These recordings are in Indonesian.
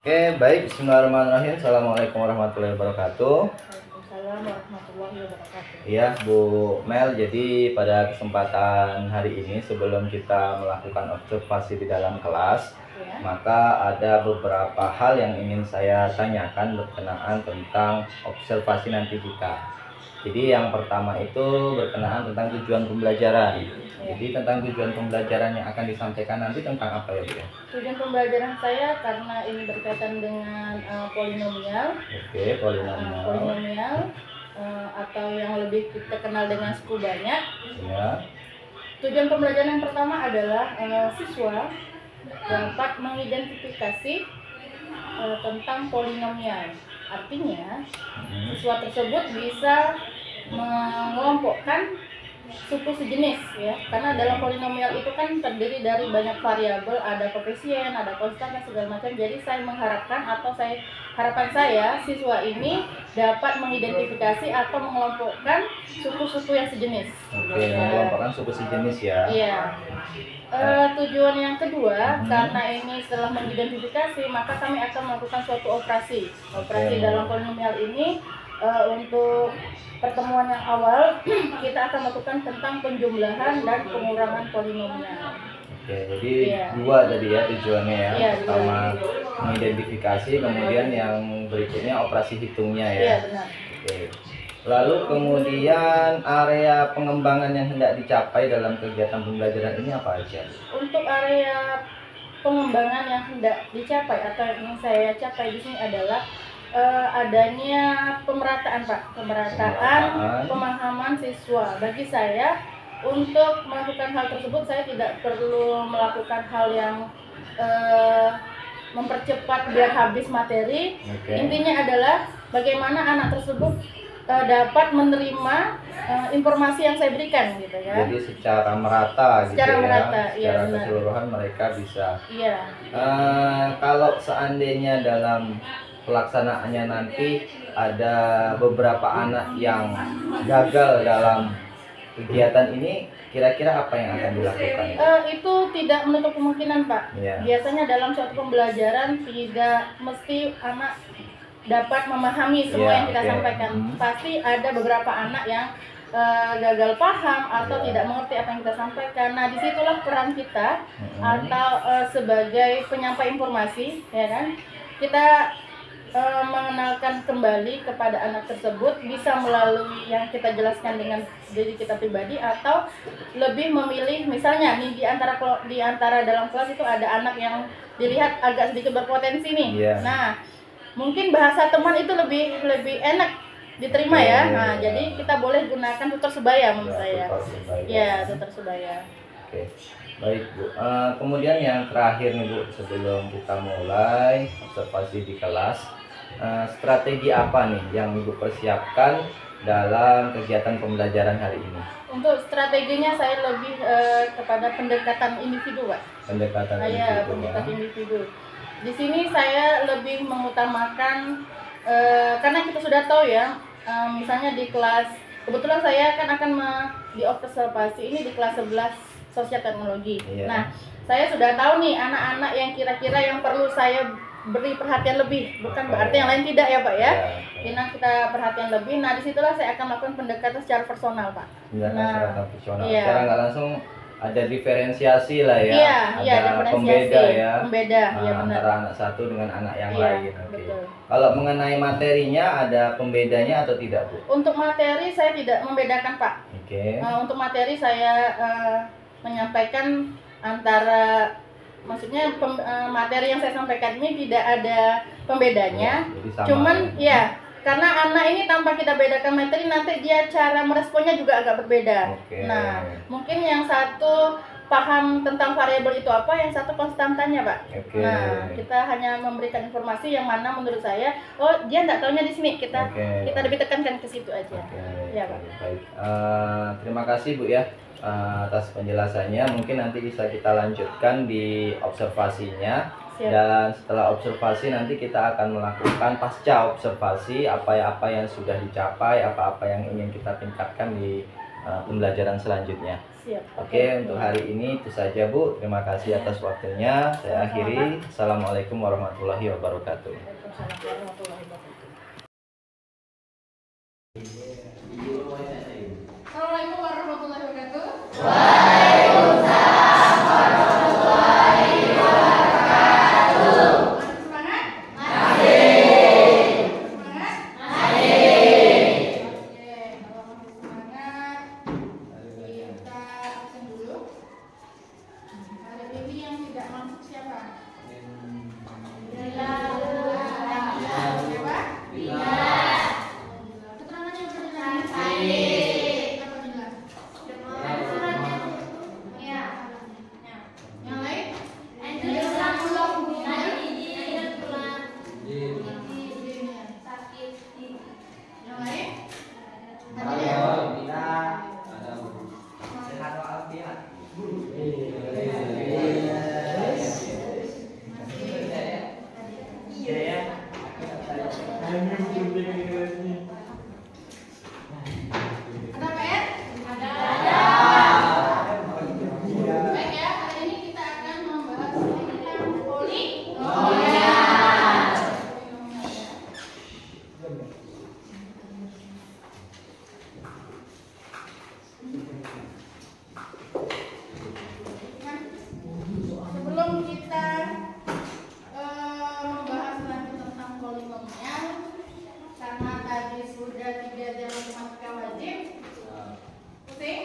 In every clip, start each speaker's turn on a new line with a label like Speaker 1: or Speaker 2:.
Speaker 1: Oke, baik. Bismillahirrahmanirrahim. Assalamualaikum warahmatullahi wabarakatuh.
Speaker 2: Waalaikumsalam warahmatullahi wabarakatuh.
Speaker 1: Iya, Bu Mel. Jadi pada kesempatan hari ini, sebelum kita melakukan observasi di dalam kelas,
Speaker 2: Ya.
Speaker 1: maka ada beberapa hal yang ingin saya tanyakan berkenaan tentang observasi nanti kita. Jadi yang pertama itu berkenaan tentang tujuan pembelajaran. Jadi tentang tujuan pembelajaran yang akan disampaikan nanti tentang apa ya, Bu?
Speaker 2: Tujuan pembelajaran saya karena ini berkaitan dengan polinomial.
Speaker 1: Oke, polinomial.
Speaker 2: Polinomial atau yang lebih kita kenal dengan suku banyak.
Speaker 1: Ya.
Speaker 2: Tujuan pembelajaran yang pertama adalah siswa dapat mengidentifikasi tentang polinomial. Artinya siswa tersebut bisa mengelompokkan suku sejenis ya, karena dalam polinomial itu kan terdiri dari banyak variabel, ada koefisien, ada konstan dan segala macam. Jadi saya mengharapkan atau harapan saya siswa ini dapat mengidentifikasi atau mengelompokkan suku-suku yang sejenis.
Speaker 1: Oke, mengelompokkan suku sejenis ya.
Speaker 2: Iya. Tujuan yang kedua, karena ini setelah mengidentifikasi, maka kami akan melakukan suatu operasi dalam polinomial ini. Untuk pertemuan yang awal kita akan melakukan tentang penjumlahan dan pengurangan polinomial.
Speaker 1: Oke, jadi dua tadi ya tujuannya ya.
Speaker 2: Iya,
Speaker 1: pertama mengidentifikasi, kemudian yang berikutnya operasi hitungnya ya.
Speaker 2: Iya, benar.
Speaker 1: Oke. Lalu kemudian area pengembangan yang hendak dicapai dalam kegiatan pembelajaran ini apa aja?
Speaker 2: Untuk area pengembangan yang hendak dicapai atau yang ingin saya capai di sini adalah adanya pemerataan, Pak. Pemerataan pemahaman siswa. Bagi saya, untuk melakukan hal tersebut saya tidak perlu melakukan hal yang mempercepat biar habis materi. Intinya adalah bagaimana anak tersebut dapat menerima informasi yang saya berikan gitu ya.
Speaker 1: Jadi secara merata gitu ya.
Speaker 2: Merata,
Speaker 1: secara keseluruhan mereka bisa.
Speaker 2: Iya.
Speaker 1: Kalau seandainya dalam pelaksanaannya nanti ada beberapa anak yang gagal dalam kegiatan ini, kira-kira apa yang akan dilakukan?
Speaker 2: Itu tidak menutup kemungkinan, Pak.
Speaker 1: Ya.
Speaker 2: Biasanya dalam suatu pembelajaran tidak mesti anak dapat memahami semua yang kita sampaikan. Pasti ada beberapa anak yang gagal paham atau tidak mengerti apa yang kita sampaikan. Nah, disitulah peran kita atau sebagai penyampai informasi, ya kan? Kita mengenalkan kembali kepada anak tersebut bisa melalui yang kita jelaskan dengan diri kita pribadi, atau lebih memilih misalnya nih di antara dalam kelas itu ada anak yang dilihat agak sedikit berpotensi nih. Nah, mungkin bahasa teman itu lebih enak diterima ya. Nah, jadi kita boleh gunakan tutor sebaya menurut saya. Ya, tutor sebaya.
Speaker 1: Oke. Baik, Bu. Kemudian yang terakhir nih, Bu, sebelum kita mulai observasi di kelas, strategi apa nih yang Ibu persiapkan dalam kegiatan pembelajaran hari ini?
Speaker 2: Untuk strateginya saya lebih kepada pendekatan individu, Pak.
Speaker 1: Pendekatan
Speaker 2: individu. Di sini saya lebih mengutamakan karena kita sudah tahu ya, misalnya di kelas, kebetulan saya akan di observasi ini di kelas 11 sosial teknologi. Nah, saya sudah tahu nih anak-anak yang kira-kira yang perlu saya beri perhatian lebih, bukan berarti yang lain tidak ya, Pak ya. Kita perhatian lebih. Nah, disitulah saya akan melakukan pendekatan secara personal, Pak.
Speaker 1: Secara personal. Secara nggak langsung ada diferensiasi lah ya. Ada pembeda ya. Antara anak satu dengan anak yang lain. Kalau mengenai materinya ada pembedanya atau tidak, Bu?
Speaker 2: Untuk materi saya tidak membedakan, Pak. Untuk materi saya menyampaikan antara, maksudnya materi yang saya sampaikan ini tidak ada pembedanya. Cuman ya, karena anak ini tanpa kita bedakan materi, nanti dia cara meresponnya juga agak berbeda. Nah, mungkin yang satu paham tentang variabel itu apa, yang satu konstantannya, Pak. Nah, kita hanya memberikan informasi yang mana menurut saya, oh dia nggak taunya di sini, kita lebih tekankan ke situ aja. Ya, Pak.
Speaker 1: Baik. Terima kasih, Bu ya, atas penjelasannya. Mungkin nanti bisa kita lanjutkan di observasinya. Dan setelah observasi nanti kita akan melakukan pasca observasi apa yang sudah dicapai, apa yang ingin kita tingkatkan di pembelajaran selanjutnya.
Speaker 2: Siap.
Speaker 1: Oke, untuk hari ini itu saja Bu. Terima kasih atas waktunya. Saya akhiri. Assalamualaikum warahmatullahi wabarakatuh.
Speaker 2: Waalaikumsalam warahmatullahi wabarakatuh. Assalamualaikum warahmatullahi wabarakatuh. Semangat? Semangat? Oke, kalau masih semangat, kita absen dulu. Ada baby yang tidak masuk siapa? Bila. Siapa? Bila. Keterangannya benar. Apa Bila? Iya. Yang lain? Yang lain? Ada PR? Ada. Baik ya, hari ini kita akan membahas tentang polinomial. Nah, sebelum kita membahas lagi tentang polinomial, karena tadi sudah 3 jalur matematika wajib. Pusing?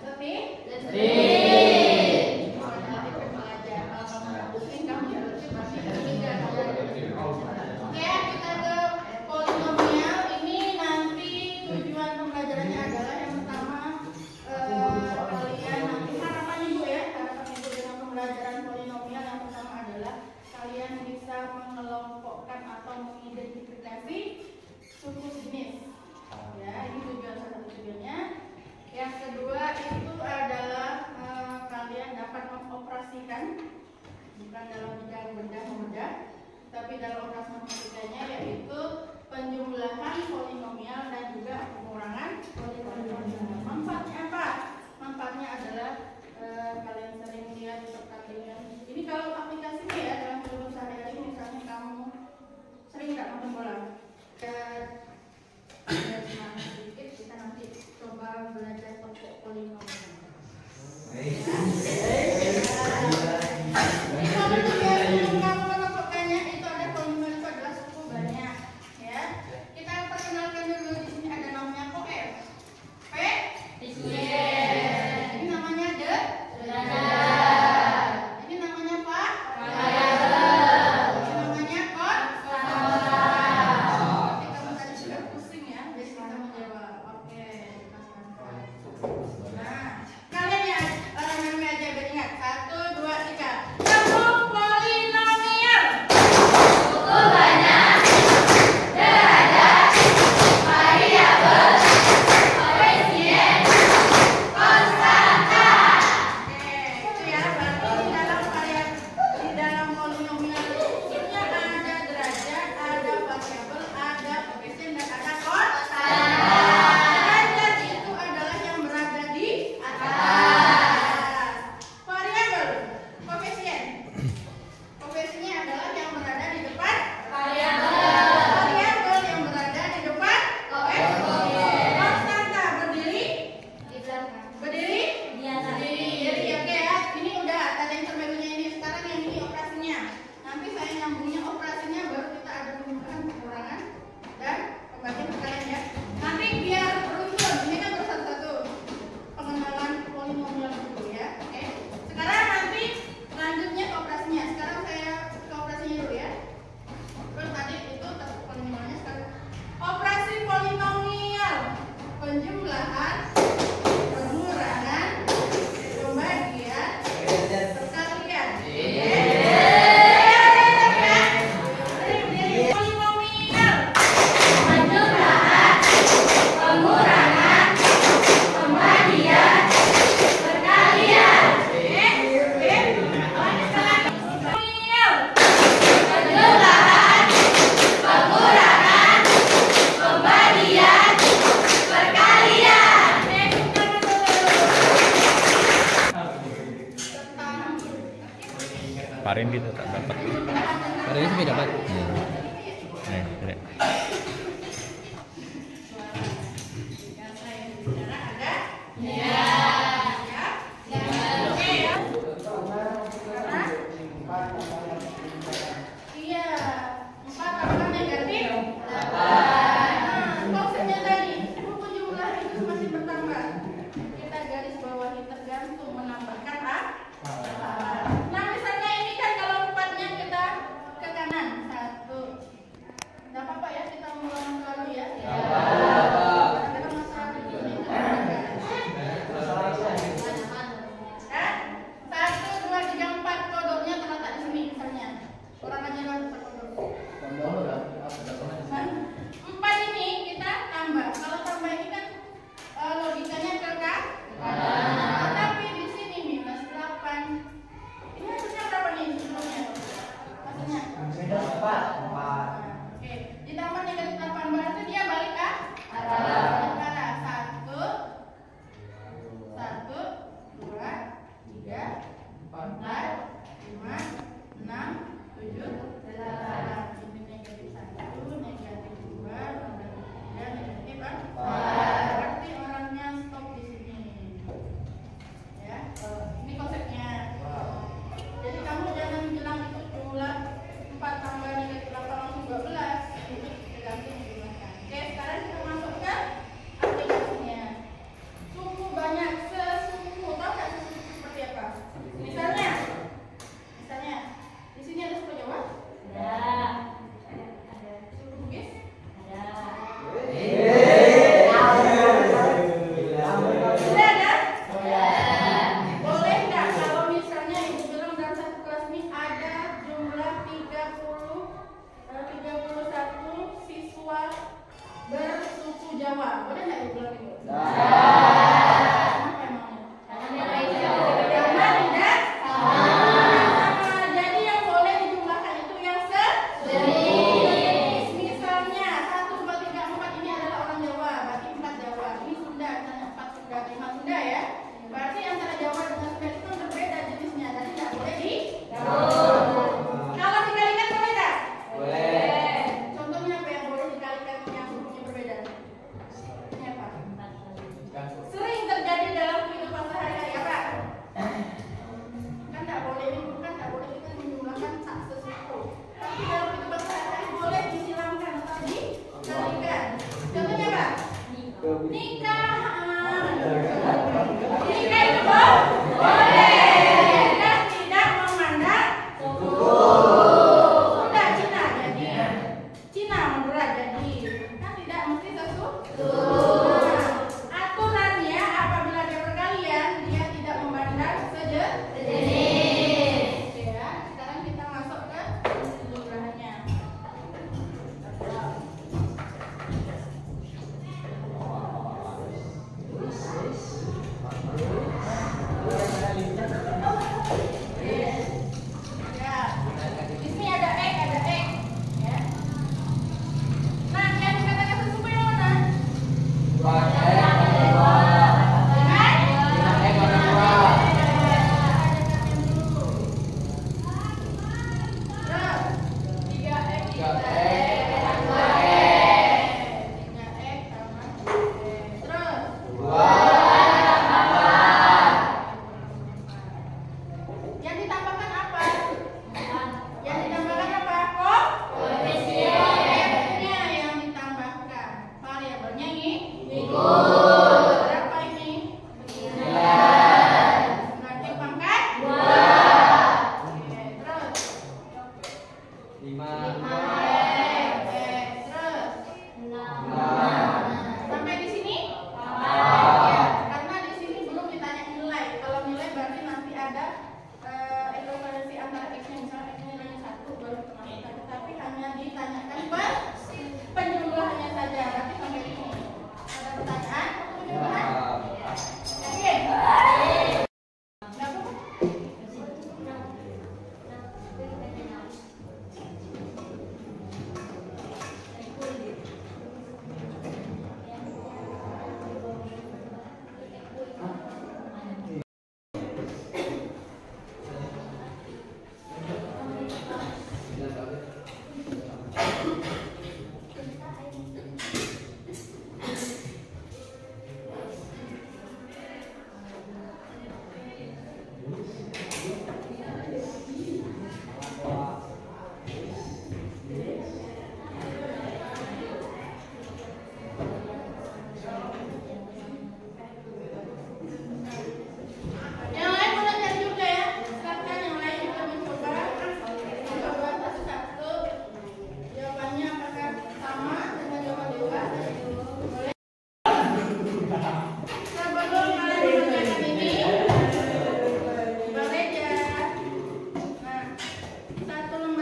Speaker 2: Letih? Nanti belajar. Kalau kamu nggak pusing, kamu nggak letih, pasti tidak. Oke, kita ke polinomial. Ini nanti tujuan pembelajarannya adalah yang pertama, kalian nanti harapan ibu ya, harapan ibu dengan pembelajaran polinomial yang pertama adalah kalian bisa mengelompokkan atau mengidentifikasi suku jenis. Ya, ini tujuan salah satu tujuannya. Yang kedua itu adalah kalian dapat mengoperasikan, bukan dalam bidang benda tapi dalam operasi matematikanya, yaitu penjumlahan polinomial dan juga pengurangan polinomial. Manfaatnya apa? Manfaatnya adalah kalian sering lihat di pertandingan. Ini kalau aplikasinya ya dalam kehidupan sehari-hari, misalnya kamu sering nggak nonton bola, semangat sedikit, kita nanti coba belajar topik polinomial. Kamu menentukannya itu ada polinomial, itu adalah suku banyak, ya. Kita perkenalkan dulu, di sini ada namanya poem. P. Ini namanya derajat. Ini namanya apa?
Speaker 3: kemarin kita tak dapat.
Speaker 4: Hari ini sih dapat.
Speaker 3: Nih.
Speaker 2: Iya, 4 tambah negatif 8. Maksudnya tadi buku jumlah itu masih bertambah. Kita garis bawahi tergantung menambahkan A. Nah misalnya ini kan kalau 4-nya kita ke kanan 1. Tidak apa-apa ya kita mulai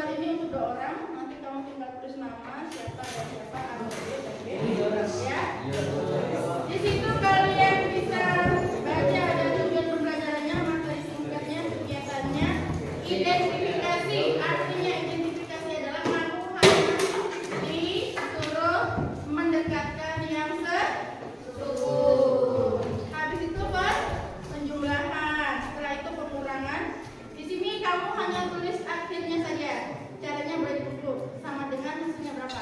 Speaker 2: gambar ini untuk 2 orang. Nanti kamu tinggal tulis nama siapa dan siapa, A, B, dan B. Ya. Di situ kalian bisa baca ada tujuan pembelajarannya, materi singkatnya, kegiatannya, identifikasi. Artinya identifikasi adalah kamu hanya disuruh mendekatkan yang sesuatu. Habis itu penjumlahan. Setelah itu pengurangan. Di sini kamu hanya tulis akhirnya saja. Caranya boleh ditutup sama dengan hasilnya berapa,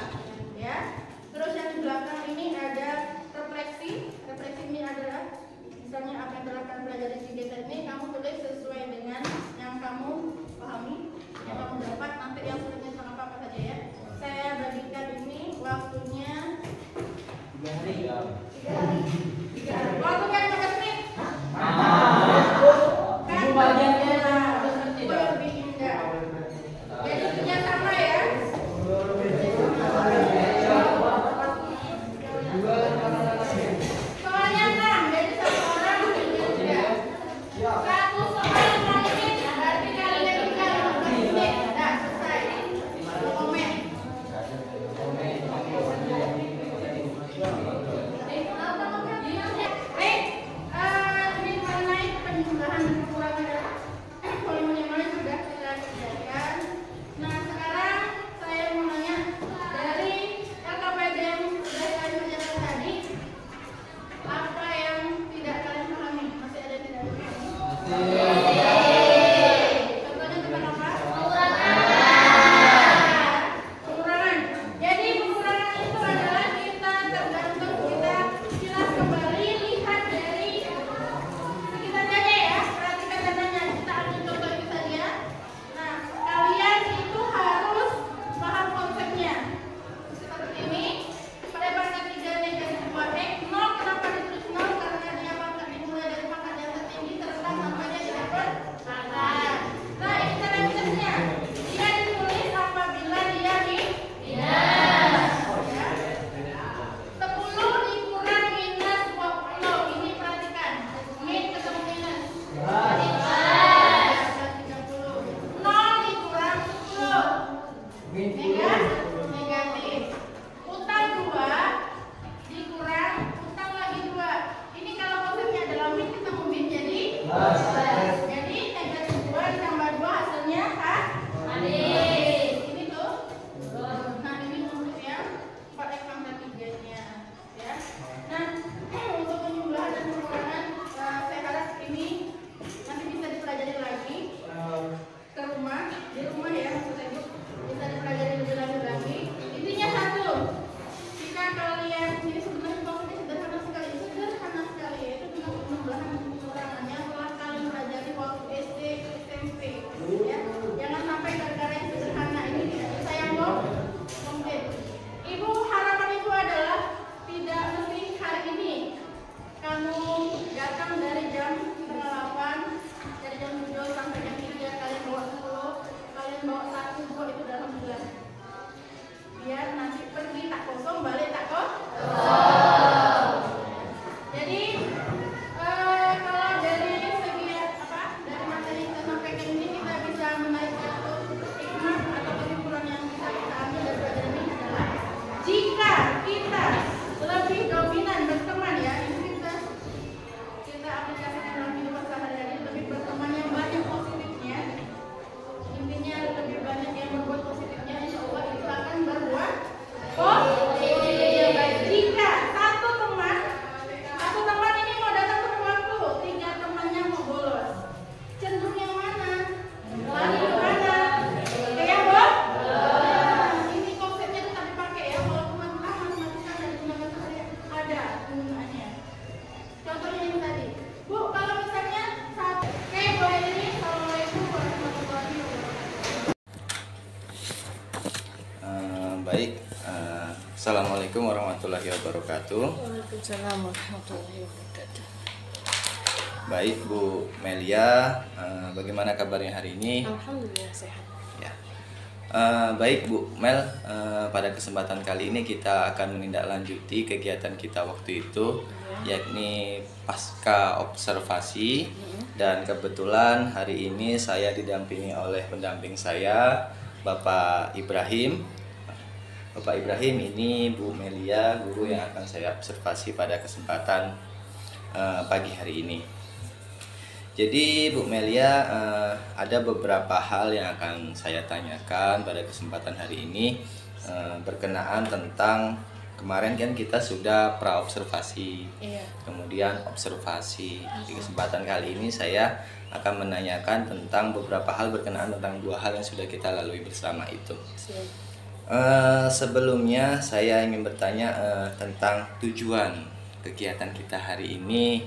Speaker 2: ya. Terus yang di belakang ini ada refleksi. Refleksi ini adalah misalnya apa yang telah kamu pelajari di kegiatan ini, kamu tulis sesuai dengan yang kamu pahami, yang kamu dapat. Nanti yang tulisnya sama apa saja, ya. Saya bagikan ini waktunya 3 hari. Waktunya 15 menit. Kan bagiannya lebih indah. Jadi kerjasama, ya. Soalnya 6, jadi 1 orang 3. 1 soal 5 menit, berarti kalian tinggal 15 menit. Dah selesai. Komen. Ini mengenai penjumlahan dan pengurangan volumenya mana sudah kita kerjakan. Nah, sekarang saya mau nanya dari LKPD yang sudah kalian kerjakan tadi, apa yang tidak kalian pahami? Masih ada yang tidak pahami? Contohnya tentang apa? Pengurangan. Jadi pengurangan itu adalah kita tergantung kita kilas kembali lihat dari sekitarnya aja, ya. Perhatikan dananya. Kita ambil contoh itu saja. Nah, kalian itu harus paham konsepnya. Seperti ini. Pada pangkat 3 negatif 2x, 0 kenapa ditulis 0? Karena dia pangkat dimulai dari pangkat yang tertinggi terendah sampai dia tidak berpangkat. Nah, ini cara tulisnya. Dia ditulis apabila dia minus. Ya. 10 dikurang minus 20. Ini perhatikan. Min ketemu minus. Jadi 30. 0 dikurang 10. Negatif. Utang 2 dikurang utang lagi 2. Ini kalau konsepnya adalah min ketemu min jadi plus. Jadi negatif 2 ditambah 2 hasilnya habis. Ini tuh. Nah, ini untuk yang 4x pangkat 3-nya, ya. Nah, untuk penjumlahan dan pengurangan, saya harap ini nanti bisa dipelajari lagi ke rumah, di rumah, ya, maksudnya itu bisa dipelajari lebih lanjut lagi. Intinya satu, jika kalian ini sebenarnya konsepnya sederhana sekali, yaitu tentang penjumlahan dan pengurangan yang telah kalian pelajari waktu SD, SMP, ya. Jangan sampai gara-gara yang sederhana ini tidak bisa yang mungkin. Ibu, harapan ibu adalah tidak mesti hari ini kamu datang dari jam 7:30, dari jam 7 sampai jam 3, kalian bawa 10, kalian bawa 1 buku, itu dalam bulan. Biar nanti pergi tak kosong, balik tak kosong. Jadi kalau dari segi apa, dari materi yang kita sampaikan ini, kita bisa menarik satu hikmah atau kesimpulan yang bisa kita ambil dari pelajaran ini adalah jika kita lebih dominan berteman, ya, ini kita aplikasikan dalam kehidupan sehari-hari, lebih berteman yang banyak positifnya. Intinya lebih banyak yang berbuat positifnya, insya Allah itu akan berbuat positif. Jika satu teman ini mau datang tepat waktu, 3 temannya mau bolos, cenderung yang mana? Lari ke mana? Oke, ya, Bu? Ini konsepnya tetap dipakai, ya, walaupun matematika dan tenaga sehari ada penggunaannya. Contohnya ini tadi, Bu, kalau misalnya satu, oke, boleh ini. Assalamualaikum warahmatullahi wabarakatuh.
Speaker 1: Baik, Assalamualaikum warahmatullahi wabarakatuh.
Speaker 5: Waalaikumsalam warahmatullahi wabarakatuh.
Speaker 1: Baik, Bu Melia, bagaimana kabarnya hari ini?
Speaker 5: Alhamdulillah sehat.
Speaker 1: Ya. Baik Bu Mel, pada kesempatan kali ini kita akan menindaklanjuti kegiatan kita waktu itu, yakni pasca observasi. Dan kebetulan hari ini saya didampingi oleh pendamping saya, Bapak Ibrahim. Bapak Ibrahim ini Bu Melia, guru yang akan saya observasi pada kesempatan pagi hari ini. Jadi Bu Melia, ada beberapa hal yang akan saya tanyakan pada kesempatan hari ini berkenaan tentang kemarin kan kita sudah pra-observasi, kemudian observasi. Di kesempatan kali ini saya akan menanyakan tentang beberapa hal berkenaan tentang 2 hal yang sudah kita lalui bersama itu. Sebelumnya saya ingin bertanya tentang tujuan kegiatan kita hari ini.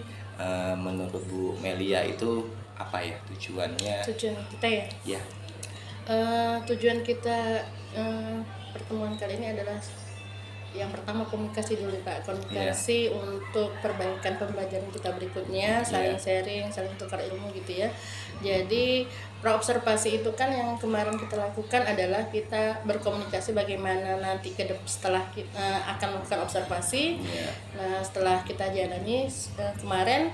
Speaker 1: Menurut Bu Melia itu apa ya tujuannya?
Speaker 2: Tujuan kita ya?
Speaker 1: Ya.
Speaker 2: Tujuan kita pertemuan kali ini adalah yang pertama komunikasi dulu Pak, komunikasi untuk perbaikan pembelajaran kita berikutnya, saling sharing, saling tukar ilmu gitu ya. Jadi praobservasi itu kan yang kemarin kita lakukan adalah kita berkomunikasi bagaimana nanti setelah kita akan melakukan observasi. Nah setelah kita jalani kemarin,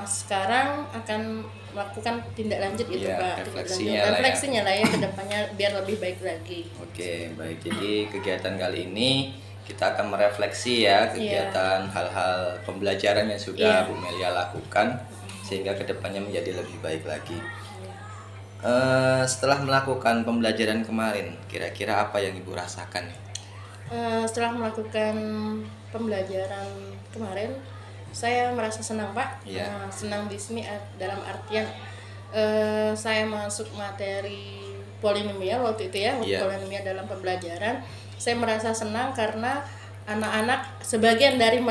Speaker 2: sekarang akan melakukan tindak lanjut gitu Pak, refleksinya lah ya ke depannya biar lebih baik lagi.
Speaker 1: Oke, baik. Jadi kegiatan kali ini kita akan merefleksi ya kegiatan hal-hal pembelajaran yang sudah Bu Melia lakukan sehingga kedepannya menjadi lebih baik lagi. Setelah melakukan pembelajaran kemarin, kira-kira apa yang Ibu rasakan?
Speaker 2: Setelah melakukan pembelajaran kemarin, saya merasa senang Pak. Senang di sini dalam artian saya masuk materi polinomial waktu itu ya, polinomial dalam pembelajaran. Saya merasa senang karena anak-anak, sebagian dari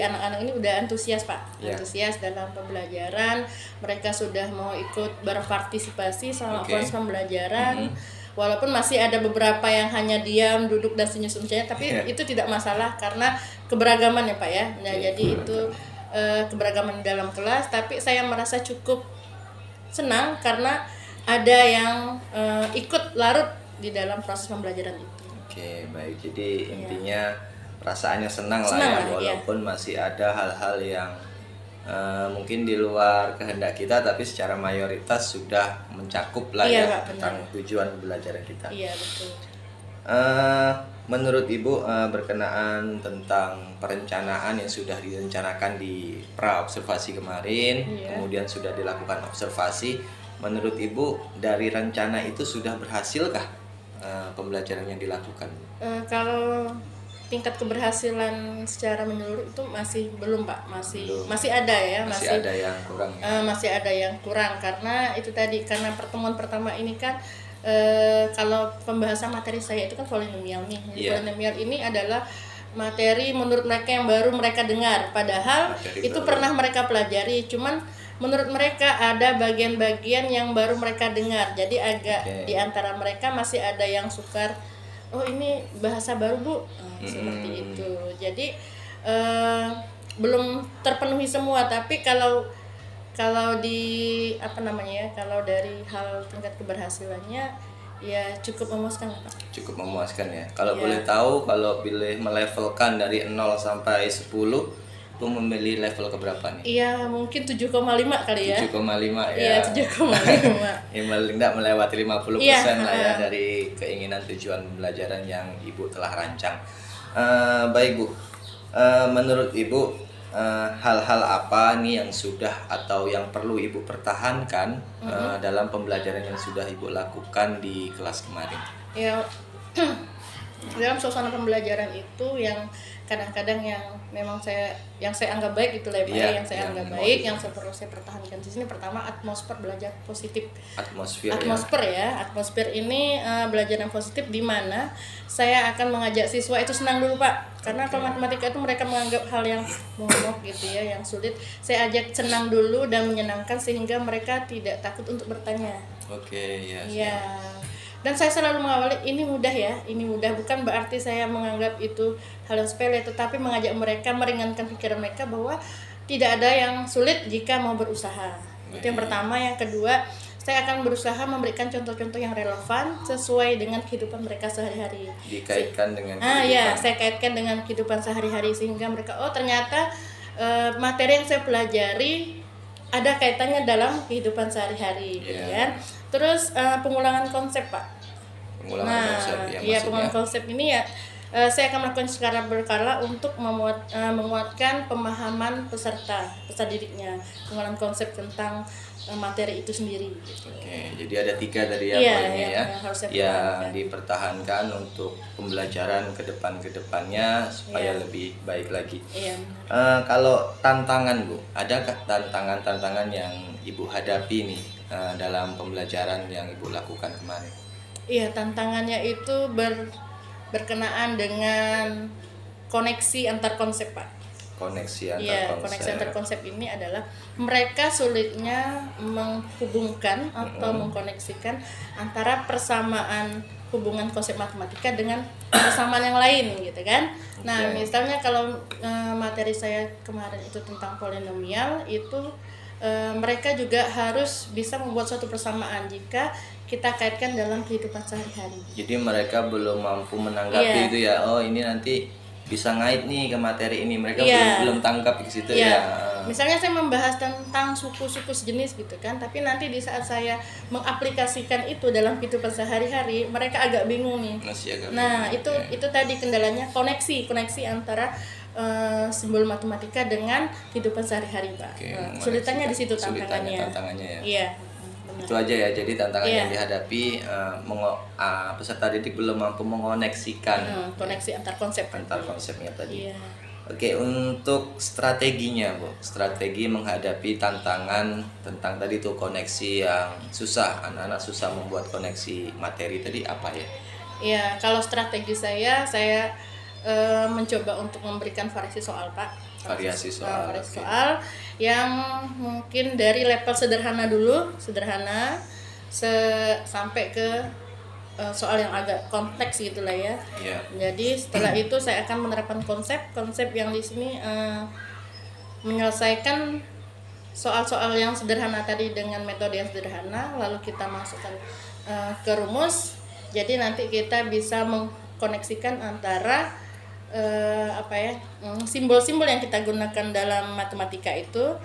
Speaker 2: anak-anak ini udah antusias Pak, antusias dalam pembelajaran. Mereka sudah mau ikut berpartisipasi selama proses pembelajaran. Walaupun masih ada beberapa yang hanya diam, duduk dan senyum-senyum, tapi itu tidak masalah karena keberagaman ya Pak ya. Nah, jadi itu keberagaman dalam kelas, tapi saya merasa cukup senang karena ada yang ikut larut di dalam proses pembelajaran itu.
Speaker 1: Oke, baik. Jadi intinya perasaannya senang lah ya, walaupun masih ada hal-hal yang mungkin di luar kehendak kita, tapi secara mayoritas sudah mencakup lah tentang tujuan pembelajaran kita.
Speaker 2: Iya, betul.
Speaker 1: Menurut Ibu berkenaan tentang perencanaan yang sudah direncanakan di pra-observasi kemarin, kemudian sudah dilakukan observasi, menurut Ibu dari rencana itu sudah berhasilkah pembelajaran yang dilakukan?
Speaker 2: Kalau tingkat keberhasilan secara menyeluruh itu masih belum Pak, masih ada ya,
Speaker 1: masih ada yang kurang.
Speaker 2: Masih ada yang kurang karena itu tadi, karena pertemuan pertama ini kan kalau pembahasan materi saya itu kan polinomial nih. Polinomial ini adalah materi menurut mereka yang baru mereka dengar, padahal materi itu baru pernah mereka pelajari, cuman menurut mereka ada bagian-bagian yang baru mereka dengar. Jadi agak di antara mereka masih ada yang sukar, oh ini bahasa baru Bu, seperti itu. Jadi belum terpenuhi semua, tapi kalau di kalau dari hal tingkat keberhasilannya ya cukup memuaskan Pak.
Speaker 1: Cukup memuaskan ya. Kalau boleh tahu, kalau boleh melevelkan dari 0 sampai 10, itu memilih level keberapa nih?
Speaker 2: Iya, mungkin 7,5 kali ya.
Speaker 1: 7,5 ya.
Speaker 2: Iya, 7,5.
Speaker 1: Ya, paling tidak melewati 50% lah ya dari keinginan tujuan pembelajaran yang Ibu telah rancang. Baik Bu, menurut Ibu hal-hal apa nih yang sudah atau yang perlu Ibu pertahankan dalam pembelajaran yang sudah Ibu lakukan di kelas kemarin?
Speaker 2: Ya, dalam suasana pembelajaran itu yang kadang-kadang yang memang saya anggap baik itu lah yang saya anggap baik, yang perlu saya pertahankan di sini. Pertama, atmosfer belajar positif. Atmosfer ini belajar yang positif, di mana saya akan mengajak siswa itu senang dulu Pak, karena kalau matematika itu mereka menganggap hal yang momok gitu ya, yang sulit. Saya ajak senang dulu dan menyenangkan sehingga mereka tidak takut untuk bertanya. Dan saya selalu mengawali ini mudah, bukan berarti saya menganggap itu hal yang sepele, tetapi mengajak mereka, meringankan pikiran mereka bahwa tidak ada yang sulit jika mau berusaha. Itu yang pertama. Yang kedua, saya akan berusaha memberikan contoh-contoh yang relevan sesuai dengan kehidupan mereka sehari-hari.
Speaker 1: Dikaitkan dengan kehidupan.
Speaker 2: Saya kaitkan dengan kehidupan sehari-hari sehingga mereka, oh ternyata materi yang saya pelajari ada kaitannya dalam kehidupan sehari-hari, kan? Terus pengulangan konsep Pak.
Speaker 1: Pengulangan
Speaker 2: Nah,
Speaker 1: konsep ya
Speaker 2: iya
Speaker 1: maksudnya.
Speaker 2: pengulangan konsep ini ya saya akan melakukan secara berkala untuk menguatkan pemahaman peserta didiknya, pengulangan konsep tentang materi itu sendiri. Gitu.
Speaker 1: Oke, jadi ada 3 tadi ya
Speaker 2: Iya,
Speaker 1: poinnya ya,
Speaker 2: yang harus saya
Speaker 1: yang
Speaker 2: pertahankan.
Speaker 1: dipertahankan untuk pembelajaran ke depannya supaya
Speaker 2: Iya.
Speaker 1: lebih baik lagi.
Speaker 2: Iya.
Speaker 1: Kalau tantangan Bu, adakah tantangan-tantangan yang Ibu hadapi nih dalam pembelajaran yang Ibu lakukan kemarin?
Speaker 2: Iya, tantangannya itu berkenaan dengan koneksi antar konsep, Pak.
Speaker 1: Koneksi antar
Speaker 2: Iya,
Speaker 1: konsep.
Speaker 2: koneksi antar konsep ini adalah mereka sulitnya menghubungkan atau mengkoneksikan antara persamaan hubungan konsep matematika dengan persamaan yang lain gitu kan. Nah,
Speaker 1: Oke.
Speaker 2: misalnya kalau materi saya kemarin itu tentang polinomial itu mereka juga harus bisa membuat suatu persamaan jika kita kaitkan dalam kehidupan sehari-hari.
Speaker 1: Jadi mereka belum mampu menanggapi
Speaker 2: Iya.
Speaker 1: itu ya. Oh, ini nanti bisa ngait nih ke materi ini. Mereka
Speaker 2: Iya.
Speaker 1: belum tangkap ke situ
Speaker 2: Iya.
Speaker 1: ya.
Speaker 2: Misalnya saya membahas tentang suku-suku sejenis gitu kan, tapi nanti di saat saya mengaplikasikan itu dalam kehidupan sehari-hari, mereka agak bingung nih.
Speaker 1: Masih agak
Speaker 2: Nah,
Speaker 1: bingung, ya.
Speaker 2: itu tadi kendalanya koneksi antara simbol matematika dengan kehidupan sehari-hari, Pak.
Speaker 1: Oke,
Speaker 2: Nah, sulitannya di situ tantangannya.
Speaker 1: Tantangannya ya.
Speaker 2: Iya. Benar.
Speaker 1: Itu aja ya. Jadi tantangan
Speaker 2: Iya.
Speaker 1: yang dihadapi peserta didik belum mampu mengoneksikan
Speaker 2: Koneksi antar konsep.
Speaker 1: antar konsepnya tadi.
Speaker 2: Iya.
Speaker 1: Oke, untuk strateginya, Bu. Strategi menghadapi tantangan tentang tadi tuh koneksi yang susah, anak-anak susah membuat koneksi materi tadi apa ya?
Speaker 2: Ya, kalau strategi saya mencoba untuk memberikan variasi soal, Pak.
Speaker 1: Variasi soal,
Speaker 2: Variasi
Speaker 1: oke.
Speaker 2: soal yang mungkin dari level sederhana dulu, sampai ke soal yang agak kompleks gitulah ya.
Speaker 1: Iya.
Speaker 2: Jadi setelah itu saya akan menerapkan konsep yang di sini menyelesaikan soal-soal yang sederhana tadi dengan metode yang sederhana, lalu kita masukkan ke rumus. Jadi nanti kita bisa mengkoneksikan antara simbol-simbol yang kita gunakan dalam matematika itu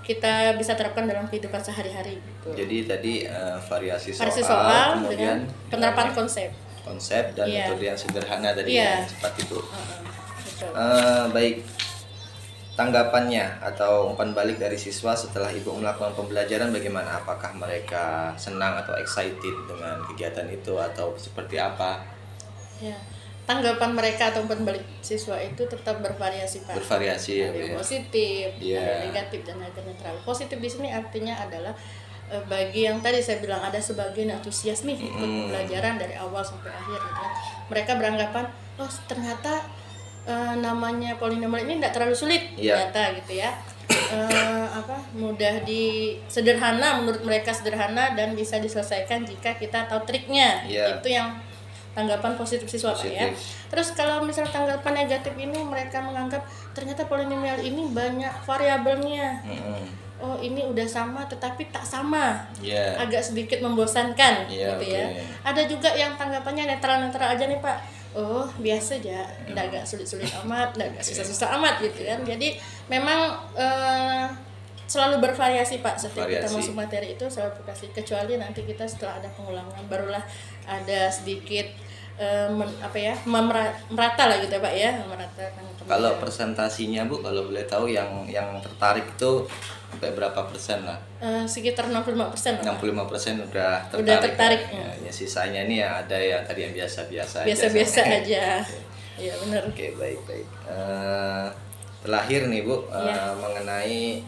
Speaker 2: kita bisa terapkan dalam kehidupan sehari-hari gitu.
Speaker 1: Jadi tadi variasi
Speaker 2: Variasi
Speaker 1: soal,
Speaker 2: soal
Speaker 1: kemudian
Speaker 2: dengan penerapan konsep.
Speaker 1: dan
Speaker 2: Iya.
Speaker 1: metode yang sederhana tadi
Speaker 2: Iya.
Speaker 1: ya, seperti itu.
Speaker 2: Betul.
Speaker 1: Baik, tanggapannya atau umpan balik dari siswa setelah Ibu melakukan pembelajaran bagaimana? Apakah mereka senang atau excited dengan kegiatan itu atau seperti apa?
Speaker 2: Ya. Tanggapan mereka atau balik siswa itu tetap bervariasi, Pak.
Speaker 1: Bervariasi ya,
Speaker 2: Ada
Speaker 1: Bu,
Speaker 2: yang
Speaker 1: ya?
Speaker 2: positif,
Speaker 1: Iya.
Speaker 2: ada yang negatif dan ada yang netral. Positif di sini artinya adalah bagi yang tadi saya bilang ada sebagian antusias nih ikut pembelajaran dari awal sampai akhir gitu kan. Mereka beranggapan, oh ternyata namanya polinomial ini tidak terlalu sulit
Speaker 1: Iya.
Speaker 2: ternyata gitu ya. Mudah sederhana, menurut mereka sederhana dan bisa diselesaikan jika kita tahu triknya.
Speaker 1: Iya.
Speaker 2: Itu yang tanggapan positif siswa, Pak ya.
Speaker 1: Positif.
Speaker 2: Terus kalau misal tanggapan negatif ini mereka menganggap ternyata polinomial ini banyak variabelnya. Oh, ini udah sama tetapi tak sama.
Speaker 1: Iya.
Speaker 2: Agak sedikit membosankan
Speaker 1: Iya,
Speaker 2: gitu ya.
Speaker 1: oke.
Speaker 2: Ada juga yang tanggapannya netral-netral aja nih, Pak. Oh, biasa aja, enggak sulit-sulit amat, enggak susah-susah amat gitu kan. Jadi memang selalu bervariasi, Pak. Setiap kita
Speaker 1: Variasi.
Speaker 2: masuk materi itu selalu bervariasi, kecuali nanti kita setelah ada pengulangan barulah ada sedikit merata lah gitu ya, Pak ya, merata.
Speaker 1: Kalau presentasinya, Bu, kalau boleh tahu yang tertarik itu sampai berapa persen lah?
Speaker 2: Sekitar 65%.
Speaker 1: 65% udah tertarik.
Speaker 2: Udah tertarik.
Speaker 1: Ya, sisanya nih ya ada yang tadi yang biasa-biasa
Speaker 2: Biasa-biasa aja. Iya, benar.
Speaker 1: Oke, baik. Terakhir nih, Bu,
Speaker 2: Iya.
Speaker 1: mengenai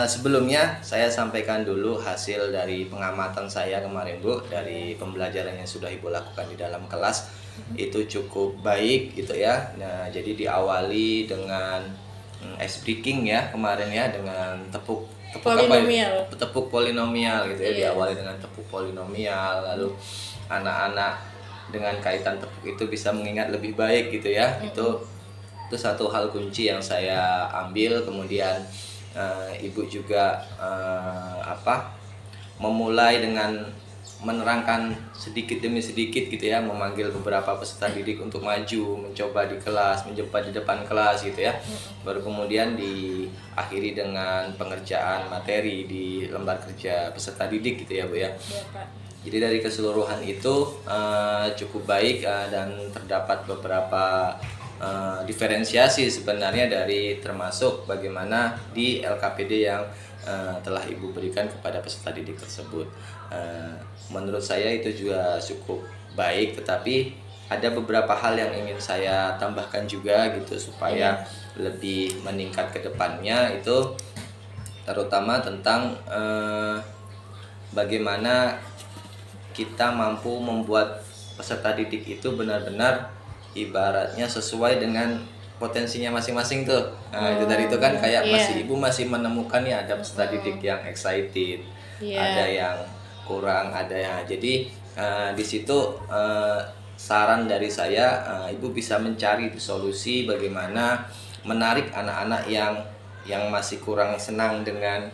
Speaker 1: sebelumnya saya sampaikan dulu hasil dari pengamatan saya kemarin, Bu, dari pembelajaran yang sudah Ibu lakukan di dalam kelas. Itu cukup baik gitu ya. Nah, jadi diawali dengan ice breaking ya kemarin ya, dengan tepuk
Speaker 2: Polinomial.
Speaker 1: tepuk polinomial gitu ya.
Speaker 2: Iya.
Speaker 1: Diawali dengan tepuk polinomial, lalu anak-anak dengan kaitan tepuk itu bisa mengingat lebih baik gitu ya. Itu satu hal kunci yang saya ambil. Kemudian Ibu juga memulai dengan menerangkan sedikit demi sedikit gitu ya, memanggil beberapa peserta didik untuk maju, mencoba di kelas, menjumpa di depan kelas gitu ya. Baru kemudian diakhiri dengan pengerjaan materi di lembar kerja peserta didik gitu ya, Bu ya.
Speaker 2: Iya, Pak.
Speaker 1: Jadi dari keseluruhan itu cukup baik dan terdapat beberapa diferensiasi sebenarnya dari termasuk bagaimana di LKPD yang telah Ibu berikan kepada peserta didik tersebut. Menurut saya itu juga cukup baik, tetapi ada beberapa hal yang ingin saya tambahkan juga gitu supaya lebih meningkat ke depannya, itu terutama tentang bagaimana kita mampu membuat peserta didik itu benar-benar ibaratnya sesuai dengan potensinya masing-masing tuh. Nah, itu dari itu kan kayak Ibu masih menemukan ya, ada peserta didik yang excited, ada yang kurang, ada yang jadi di situ saran dari saya, Ibu bisa mencari solusi bagaimana menarik anak-anak yang masih kurang senang dengan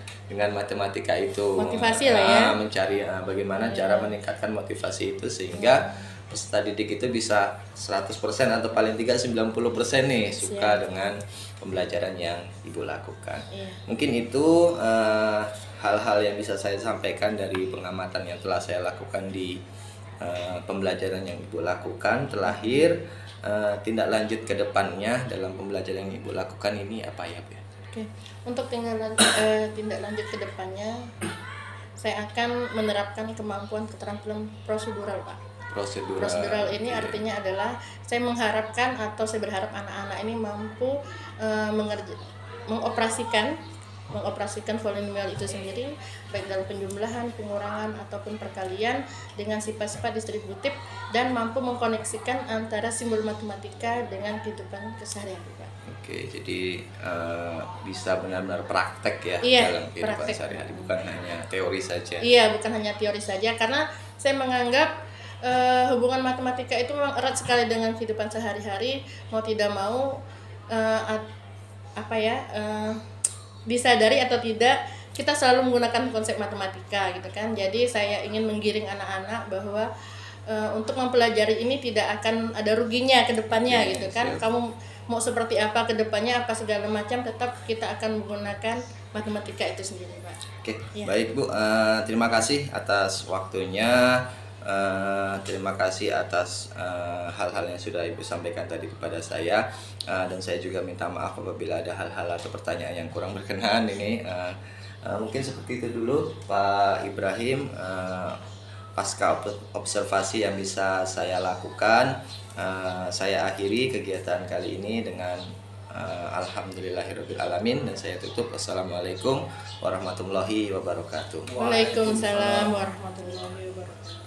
Speaker 1: matematika itu.
Speaker 2: Motivasi lah ya.
Speaker 1: Mencari bagaimana cara meningkatkan motivasi itu sehingga peserta didik itu bisa 100% atau paling tidak 90% nih suka dengan pembelajaran yang Ibu lakukan. Mungkin itu hal-hal yang bisa saya sampaikan dari pengamatan yang telah saya lakukan di pembelajaran yang Ibu lakukan. Terakhir, tindak lanjut ke depannya dalam pembelajaran yang Ibu lakukan ini apa ya, Bu?
Speaker 2: Oke, untuk tindak lanjut ke depannya, saya akan menerapkan kemampuan keterampilan prosedural, Pak. Prosedural ini artinya adalah saya mengharapkan atau saya berharap anak-anak ini mampu mengoperasikan polinomial itu sendiri, baik dalam penjumlahan, pengurangan ataupun perkalian dengan sifat-sifat distributif, dan mampu mengkoneksikan antara simbol matematika dengan kehidupan keseharian, Pak.
Speaker 1: Oke, jadi bisa benar-benar praktek ya dalam kehidupan sehari-hari, bukan hanya teori saja.
Speaker 2: Iya, bukan hanya teori saja, karena saya menganggap hubungan matematika itu memang erat sekali dengan kehidupan sehari-hari, mau tidak mau disadari atau tidak, kita selalu menggunakan konsep matematika gitu kan. Jadi saya ingin menggiring anak-anak bahwa untuk mempelajari ini tidak akan ada ruginya ke depannya gitu kan. Kamu mau seperti apa ke depannya, apa segala macam, tetap kita akan menggunakan matematika itu sendiri, Pak.
Speaker 1: Oke, baik Bu, terima kasih atas waktunya. Terima kasih atas hal-hal yang sudah Ibu sampaikan tadi kepada saya, dan saya juga minta maaf apabila ada hal-hal atau pertanyaan yang kurang berkenan ini. Mungkin seperti itu dulu Pak Ibrahim, pasca observasi yang bisa saya lakukan. Saya akhiri kegiatan kali ini dengan alhamdulillahirrabbilalamin, dan saya tutup. Assalamualaikum warahmatullahi wabarakatuh.
Speaker 2: Waalaikumsalam warahmatullahi wabarakatuh.